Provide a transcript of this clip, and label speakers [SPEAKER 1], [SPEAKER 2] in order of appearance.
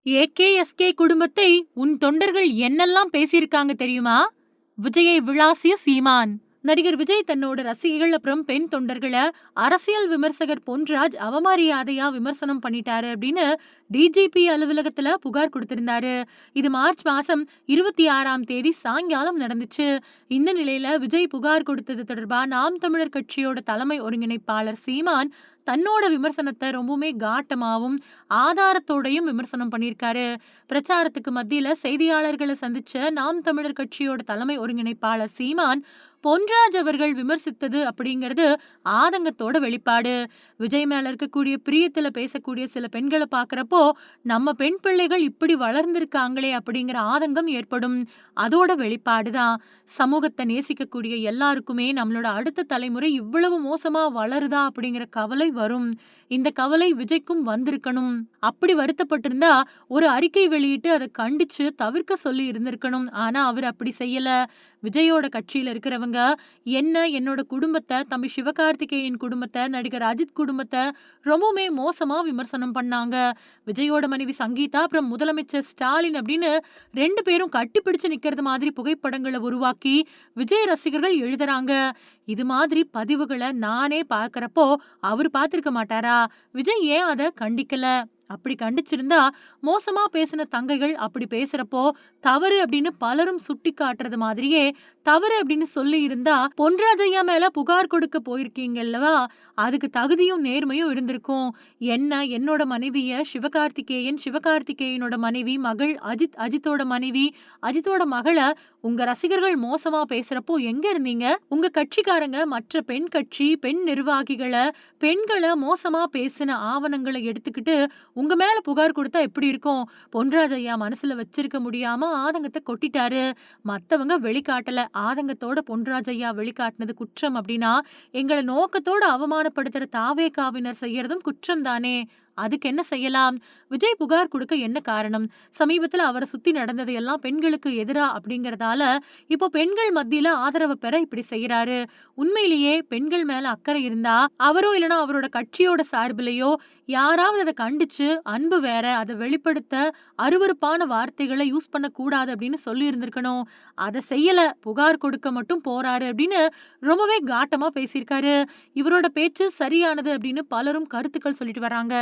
[SPEAKER 1] ஏகேஎஸ்கே குடும்பத்தை உன் தொண்டர்கள் என்னெல்லாம் பேசியிருக்காங்க தெரியுமா? விஜயை விளாசிய சீமான். நடிகர் விஜய் தன்னோட ரசிகைகள் அப்புறம் பெண் தொண்டர்கள அரசியல் விமர்சகர் பொன்ராஜ் அவமரியாதையா விமர்சனம் பண்ணிட்டாரு அப்படின்னு டிஜிபி அலுவலகத்துல புகார் கொடுத்திருந்தாரு. இது மார்ச் மாசம் 26ஆம் தேதி சாயங்காலம் நடந்துச்சு. இந்த நிலையில விஜய் புகார் கொடுத்தது தொடர்பா நாம் தமிழர் கட்சியோட தலைமை ஒருங்கிணைப்பாளர் சீமான் தன்னோட விமர்சனத்தை ரொம்பவுமே காட்டமாவும் ஆதாரத்தோடையும் விமர்சனம் பண்ணியிருக்காரு. பிரச்சாரத்துக்கு மத்தியில செய்தியாளர்களை சந்திச்ச நாம் தமிழர் கட்சியோட தலைமை ஒருங்கிணைப்பாளர் சீமான் பொன்ராஜ் அவர்கள் விமர்சித்தது அப்படிங்கிறது ஆதங்கத்தோட வெளிப்பாடு. விஜய் மேல இருக்கக்கூடிய பிரியத்துல பேசக்கூடிய சில பெண்களை பாக்குறப்போ நம்ம பெண் பிள்ளைகள் இப்படி வளர்ந்திருக்காங்களே அப்படிங்கிற ஆதங்கம் ஏற்படும். அதோட வெளிப்பாடுதான். சமூகத்தை நேசிக்கக்கூடிய எல்லாருக்குமே நம்மளோட அடுத்த தலைமுறை இவ்வளவு மோசமா வளருதா அப்படிங்கிற கவலை வரும். இந்த கவலை விஜய்க்கும் வந்திருக்கணும். அப்படி வருத்தப்பட்டிருந்தா ஒரு அறிக்கை வெளியிட்டு அதை கண்டிச்சு தவிர்க்க சொல்லி இருந்திருக்கணும். ஆனா அவர் அப்படி செய்யல. விஜயோட கட்சியில இருக்கிறவங்க என்னோட குடும்பத்தை, தம்பி சிவகார்த்திகேயன் குடும்பத்தை, நடிகர் அஜித் குடும்பத்தை ரொம்பவுமே மோசமா விமர்சனம் பண்ணாங்க. விஜயோட மனைவி சங்கீதா அப்புறம் முதலமைச்சர் ஸ்டாலின் அப்படின்னு 2 பேரும் கட்டிப்பிடிச்சு நிக்கிறது மாதிரி புகைப்படங்களை உருவாக்கி விஜய் ரசிகர்கள் எழுதுறாங்க. இது மாதிரி பதிவுகளை நானே பார்க்கறப்போ அவர் பார்த்திருக்க மாட்டாரா? விஜய் ஏன் அதை கண்டிக்கல? அப்படி கண்டிச்சிருந்தா மோசமா பேசின தங்கைகள் அப்படி பேசுறப்போ தவறு அப்படின்னு பலரும் சுட்டி காட்டுறது மாதிரியே தவறு அப்படின்னு சொல்லி இருந்தா பொன்ராஜ் ஐயா மேல புகார் கொடுக்க போயிருக்கீங்கல்லவா, அதுக்கு தகுதியும் நேர்மையும் இருந்திருக்கும். என்னோட மனைவிய சிவகார்த்திகேயனோட மனைவி மகள் அஜித்தோட மனைவி அஜித்தோட மகளை உங்க ரசிகர்கள் மோசமா பேசுறப்போ எங்க இருந்தீங்க? உங்க கட்சிக்காரங்க மற்ற பெண் கட்சி பெண் நிர்வாகிகளை பெண்களை மோசமா பேசின ஆவணங்களை எடுத்துக்கிட்டு உங்க மேல புகார் கொடுத்தா எப்படி இருக்கும்? பொன்ராஜ் ஐயா மனசுல வச்சிருக்க முடியாம ஆதங்கத்தை கொட்டிட்டாரு. மத்தவங்க வெளிக்காட்டல. ஆதங்கத்தோட பொன்ராஜ் ஐயா வெளிக்காட்டினது குற்றம் அப்படின்னா எங்களை நோக்கத்தோட அவமானப்படுத்துற தாவேகாவினர் செய்யறதும் குற்றம் தானே. அதுக்கு என்ன செய்யலாம்? விஜய் புகார் கொடுக்க என்ன காரணம்? சமீபத்துல அவரை சுத்தி நடந்தது எல்லாம் பெண்களுக்கு எதிரா அப்படிங்கறதால இப்போ பெண்கள் மத்தியில ஆதரவு பெற இப்படி செய்யறாரு. உண்மையிலேயே பெண்கள் மேல அக்கறை இருந்தா அவரோ இல்லனா அவரோட கட்சியோட சார்பிலேயோ யாராவது அதை கண்டிச்சு அன்பு வேற அதை வெளிப்படுத்த அருவருப்பான வார்த்தைகளை யூஸ் பண்ண கூடாது அப்படின்னு சொல்லி இருந்திருக்கணும். அதை செய்யல. புகார் கொடுக்க மட்டும் போறாரு அப்படின்னு ரொம்பவே காட்டமா பேசியிருக்காரு. இவரோட பேச்சு சரியானது அப்படின்னு பலரும் கருத்துக்கள் சொல்லிட்டு வராங்க.